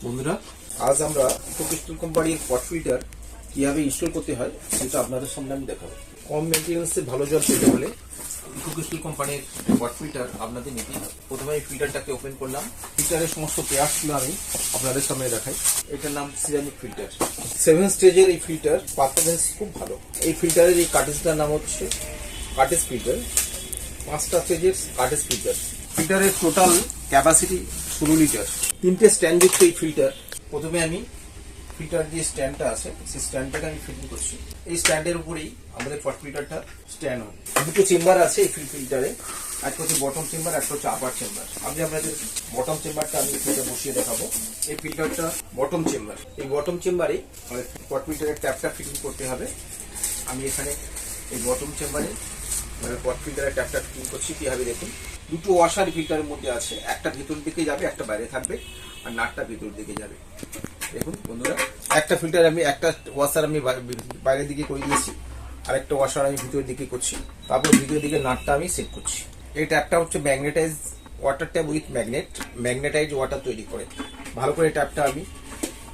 বন্ধুরা, আজ আমরা ইকোক্রিস্টাল কোম্পানির পট ফিল্টার কিভাবে ইনস্টল করতে হয় সেটা আপনাদের সামনে আমি দেখাবো। কম মেনটেন্যান্সে ভালো জল পেতে হলে ইকোক্রিস্টাল কোম্পানির পট ফিল্টার আপনাদের নিতে হবে। প্রথমে এই ফিল্টারটাকে ওপেন করলাম। ফিল্টারের সমস্ত পেয়ার্সগুলো আমি আপনাদের সামনে দেখাই। এটার নাম সিরামিক ফিল্টার। 7 স্টেজের এই ফিল্টার পারফরমেন্স খুব ভালো। এই ফিল্টারের এই কার্টেজটার নাম হচ্ছে কার্টেজ ফিল্টার। 5টা স্টেজের কার্টেজ ফিল্টার। ফিল্টারের টোটাল ক্যাপাসিটি 16 লিটার। 3টে স্ট্যান্ড যুক্ত এই ফিল্টার। প্রথমে আমি ফিল্টার যে স্ট্যান্ডটা আছে সেই স্ট্যান্ডটাকে আমি ফিটিং করছি। এই স্ট্যান্ডের উপরেই আমাদের পট ফিল্টারটা স্ট্যান্ড হয়। দুটো চেম্বার আছে এই ফিল্টারে, একটা হচ্ছে বটম চেম্বার, একটা হচ্ছে আপার চেম্বার। আমি আপনাদের বটম চেম্বারটা আমি ফিল্টার বসিয়ে দেখাবো। এই ফিল্টারটা বটম চেম্বার। এই বটম চেম্বারে আমাদের পট ফিল্টারের ট্যাপটা ফিটিং করতে হবে। আমি এখানে এই বটম চেম্বারে পট ফিল্টারের ট্যাপটা ফিটিং করছি। কিভাবে দেখুন, দুটো ওয়াশার ফিল্টারের মধ্যে আছে, একটা ভিতর দিকে যাবে, একটা বাইরে থাকবে, আর নাটটা ভিতর দিকে যাবে। দেখুন বন্ধুরা, একটা ফিল্টার একটা ওয়াশার আমি বাইরের দিকে করে দিয়েছি, আর একটা ওয়াশার আমি ভিতরের দিকে করছি। তারপর ভিতরের দিকে নাটটা আমি সেট করছি। এই ট্যাপটা হচ্ছে ম্যাগনেটাইজ ওয়াটার ট্যাপ উইথ ম্যাগনেটাইজ ওয়াটার তৈরি করে। ভালো করে ট্যাপটা আমি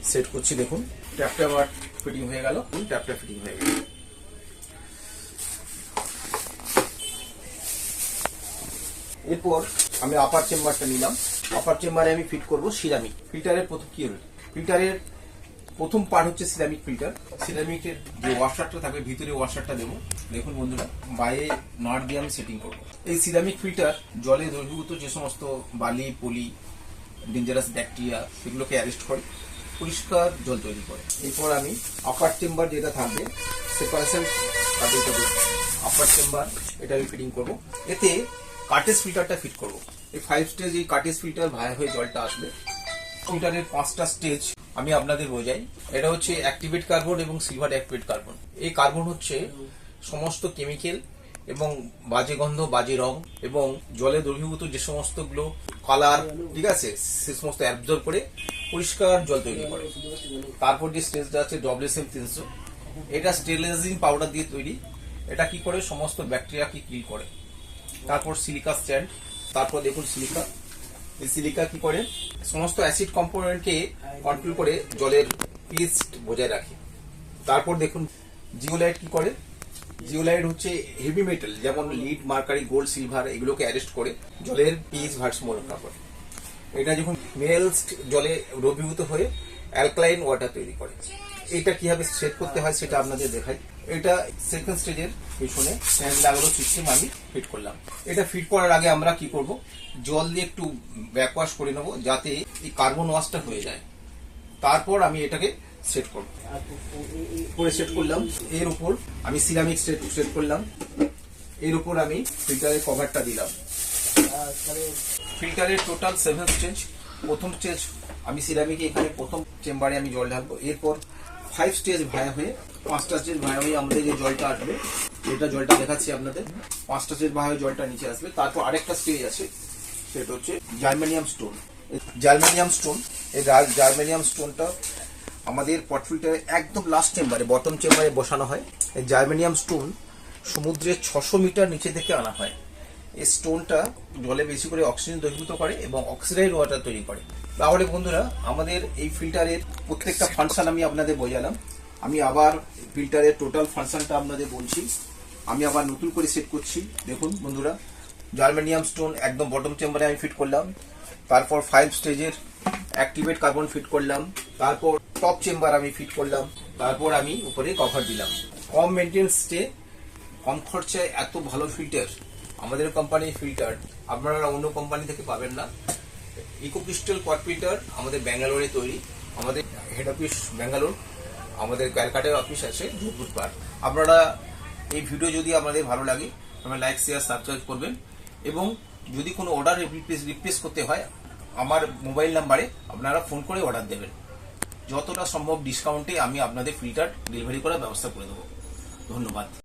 সেট করছি। দেখুন ট্যাপটা আবার ফিটিং হয়ে গেল। ট্যাপটা ফিটিং হয়ে গেল। এরপর আমি আপার চেম্বারটা নিলাম। আপার চেম্বারে আমি ফিট করব সিরামিক ফিল্টারের। ফিল্টারের প্রথম পার্ট হচ্ছে সিরামিক ফিল্টার। সিরামিকের যে ওয়াশারটা থাকবে ভিতরে ওয়াশারটা দেবো। দেখুন বন্ধুরা, বাইরে নাট দিয়ে আমি সেটিং করবো। এই সিরামিক ফিল্টার জলে দ্রবীভূত যে সমস্ত বালি, পলি, ডেঞ্জারাস ব্যাকটেরিয়া সেগুলোকে অ্যারেস্ট করে, পরিষ্কার জল তৈরি করে। এরপর আমি আপার চেম্বার যেটা থাকবে সেপারেশন আপার চেম্বার এটা আমি ফিটিং করবো। এতে কার্টেজ ফিল্টারটা ফিট করব। এই 5 স্টেজ এই কার্টেজ ফিল্টার ভায়া হয়ে জলটা আসবে। ফিল্টারের 5টা স্টেজ আমি আপনাদের বোঝাই। এটা হচ্ছে অ্যাক্টিভেট কার্বন এবং সিলভার অ্যাক্টিভেট কার্বন। এই কার্বন হচ্ছে সমস্ত কেমিক্যাল এবং বাজে গন্ধ, বাজে রং এবং জলে দ্রবীভূত যে সমস্তগুলো কালার, ঠিক আছে, সে সমস্ত অ্যাবজর্ব করে পরিষ্কার জল তৈরি করে। তারপর যে স্টেজটা আছে WSM 300, এটা স্টেরিলাইজিং পাউডার দিয়ে তৈরি। এটা কি করে সমস্ত ব্যাকটেরিয়াকে কিল করে। তারপর সিলিকা স্ট্যান্ড। তারপর দেখুন সিলিকা। এই সিলিকা কি করে সমস্ত অ্যাসিড কম্পোনেন্টকে কন্ট্রোল করে জলের পিএইচ বজায় রাখে। তারপর দেখুন জিওলাইট কি করে। জিওলাইট হচ্ছে হেভি মেটাল যেমন লিড, মার্কারি, গোল্ড, সিলভার, এগুলোকে অ্যারেস্ট করে জলের পিএইচ ভারসাম্য রক্ষা করে। এটা যখন মিনারেলস জলে দ্রবীভূত হয়ে অ্যালকালাইন ওয়াটার তৈরি করে। এটা কিভাবে সেট করতে হয় সেটা আপনাদের দেখাই। এটা সেকেন্ড স্টেজের পেছনে স্ট্যান্ড লাগানো সিস্টেম আমি ফিট করলাম। এটা ফিট করার আগে আমরা কি করব, জল দিয়ে একটু ব্যাকওয়াশ করে নেব যাতে এই কার্বন ওয়াশটা হয়ে যায়। তারপর আমি এটাকে সেট করব। করে সেট করলাম। এর উপর আমি সিরামিক সেট করলাম। এর উপর আমি ফিল্টারের কভারটা দিলাম। ফিল্টারের টোটাল 7 স্টেজ। প্রথম স্টেজ আমি সিরামিকে এখানে প্রথম চেম্বারে আমি জল ঢালবো। এরপর 5 স্টেজ ভায়া হয়ে 5টা স্টেজ ভায়া হয়ে আমাদের যে জলটা আসবে, এটা জলটা দেখাচ্ছি আপনাদের। 5টা স্টেজ ভায়া হয়ে জলটা নিচে আসবে। তারপর আরেকটা স্টেজ আছে, সেটা হচ্ছে জার্মেনিয়াম স্টোন। জার্মেনিয়াম স্টোন, এই জার্মেনিয়াম স্টোনটা আমাদের পট ফিল্টারে একদম লাস্ট চেম্বারে, বটম চেম্বারে বসানো হয়। এই জার্মেনিয়াম স্টোন সমুদ্রের 600 মিটার নিচে থেকে আনা হয়। এই স্টোনটা জলে বেশি করে অক্সিজেন দ্রবীভূত করে এবং অক্সিডাইজড ওয়াটার তৈরি করে। তাহলে বন্ধুরা, আমাদের এই ফিল্টারের প্রত্যেকটা ফাংশন আমি আপনাদের বোঝালাম। আমি আবার ফিল্টারের টোটাল ফাংশনটা আপনাদের বলছি। আমি আবার নতুন করে সেট করছি। দেখুন বন্ধুরা, জার্মেনিয়াম স্টোন একদম বটম চেম্বারে আমি ফিট করলাম। তারপর 5 স্টেজের অ্যাক্টিভেট কার্বন ফিট করলাম। তারপর টপ চেম্বার আমি ফিট করলাম। তারপর আমি উপরে কভার দিলাম। কম মেনটেন্সে কম খরচায় এত ভালো ফিল্টার আমাদের কোম্পানির ফিল্টার আপনারা অন্য কোম্পানি থেকে পাবেন না। ইকোক্রিস্টাল পট ফিল্টার আমাদের ব্যাঙ্গালোরে তৈরি। আমাদের হেড অফিস ব্যাঙ্গালোর, আমাদের ক্যালকাটার অফিস আছে যোধপুর পার্ক। আপনারা এই ভিডিও যদি আপনাদের ভালো লাগে আপনারা লাইক, শেয়ার, সাবস্ক্রাইব করবেন। এবং যদি কোনো অর্ডার রিপ্লেস করতে হয় আমার মোবাইল নাম্বারে আপনারা ফোন করে অর্ডার দেবেন। যতটা সম্ভব ডিসকাউন্টে আমি আপনাদের ফিল্টার ডেলিভারি করার ব্যবস্থা করে দেবো। ধন্যবাদ।